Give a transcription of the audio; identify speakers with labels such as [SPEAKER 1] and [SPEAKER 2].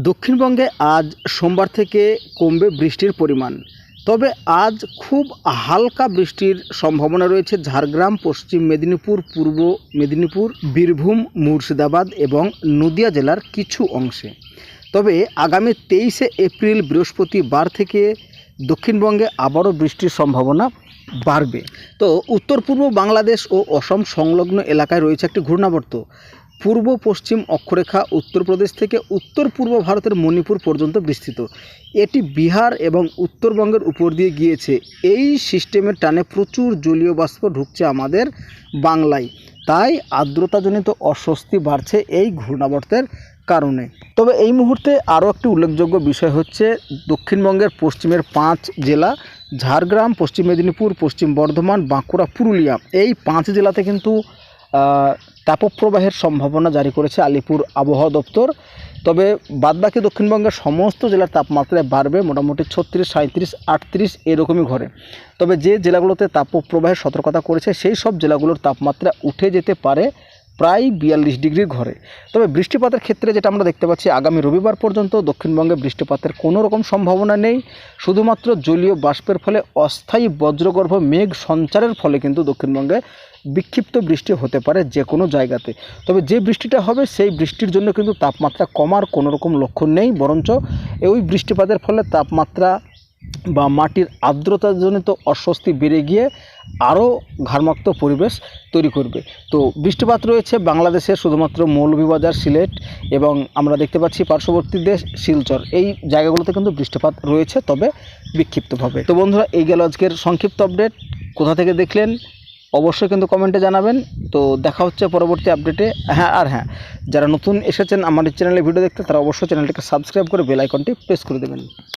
[SPEAKER 1] দক্ষিণবঙ্গে আজ সোমবার থেকে কমবে বৃষ্টির পরিমাণ। তবে আজ খুব হালকা বৃষ্টির সম্ভাবনা রয়েছে ঝাড়গ্রাম, পশ্চিম মেদিনীপুর, পূর্ব মেদিনীপুর, বীরভূম, মুর্শিদাবাদ এবং নদিয়া জেলার কিছু অংশে। তবে আগামী 23শে এপ্রিল বৃহস্পতিবার থেকে দক্ষিণবঙ্গে আবারও বৃষ্টির সম্ভাবনা বাড়বে। তো উত্তর পূর্ব বাংলাদেশ ও অসম সংলগ্ন এলাকায় রয়েছে একটি ঘূর্ণাবর্ত। পূর্ব পশ্চিম অক্ষরেখা উত্তরপ্রদেশ থেকে উত্তর পূর্ব ভারতের মণিপুর পর্যন্ত বিস্তৃত। এটি বিহার এবং উত্তরবঙ্গের উপর দিয়ে গিয়েছে। এই সিস্টেমের টানে প্রচুর জলীয় বাষ্প ঢুকছে আমাদের বাংলায়, তাই আর্দ্রতাজনিত অস্বস্তি বাড়ছে এই ঘূর্ণাবর্তের কারণে। তবে এই মুহূর্তে আরও একটি উল্লেখযোগ্য বিষয় হচ্ছে দক্ষিণবঙ্গের পশ্চিমের 5 জেলা ঝাড়গ্রাম, পশ্চিম মেদিনীপুর, পশ্চিম বর্ধমান, বাঁকুড়া, পুরুলিয়া, এই 5 জেলাতে কিন্তু তাপপ্রবাহের সম্ভাবনা জারি করেছে আলিপুর আবহাওয়া দপ্তর। তবে বাদবাকি দক্ষিণবঙ্গের সমস্ত জেলার তাপমাত্রায় বাড়বে মোটামুটি 36, 37, 38 এরকমই ঘরে। তবে যে জেলাগুলোতে তাপপ্রবাহের সতর্কতা করেছে সেই সব জেলাগুলোর তাপমাত্রা উঠে যেতে পারে প্রায় 42 ডিগ্রির ঘরে। তবে বৃষ্টিপাতের ক্ষেত্রে যেটা আমরা দেখতে পাচ্ছি, আগামী রবিবার পর্যন্ত দক্ষিণবঙ্গে বৃষ্টিপাতের কোনো রকম সম্ভাবনা নেই। শুধুমাত্র জলীয় বাষ্পের ফলে অস্থায়ী বজ্রগর্ভ মেঘ সঞ্চারের ফলে কিন্তু দক্ষিণবঙ্গে বিক্ষিপ্ত বৃষ্টি হতে পারে যে কোনো জায়গাতে। তবে যে বৃষ্টিটা হবে সেই বৃষ্টির জন্য কিন্তু তাপমাত্রা কমার কোনো রকম লক্ষণ নেই, বরঞ্চ ওই বৃষ্টিপাতের ফলে তাপমাত্রা বা মাটির আর্দ্রতাজনিত অস্বস্তি বেড়ে গিয়ে আরও ঘাড়মাক্ত পরিবেশ তৈরি করবে। তো বৃষ্টিপাত রয়েছে বাংলাদেশের শুধুমাত্র মৌলভীবাজার, সিলেট এবং আমরা দেখতে পাচ্ছি পার্শ্ববর্তী দেশ শিলচর, এই জায়গাগুলোতে কিন্তু বৃষ্টিপাত রয়েছে, তবে বিক্ষিপ্তভাবে। তো বন্ধুরা, এই গেল আজকের সংক্ষিপ্ত আপডেট। কোথা থেকে দেখলেন অবশ্যই কিন্তু কমেন্টে জানাবেন। তো দেখা হচ্ছে পরবর্তী আপডেটে। হ্যাঁ, যারা নতুন এসেছেন আমার চ্যানেলে ভিডিও দেখতে, তারা অবশ্যই চ্যানেলটিকে সাবস্ক্রাইব করে বেল আইকনটি প্রেস করে দেবেন।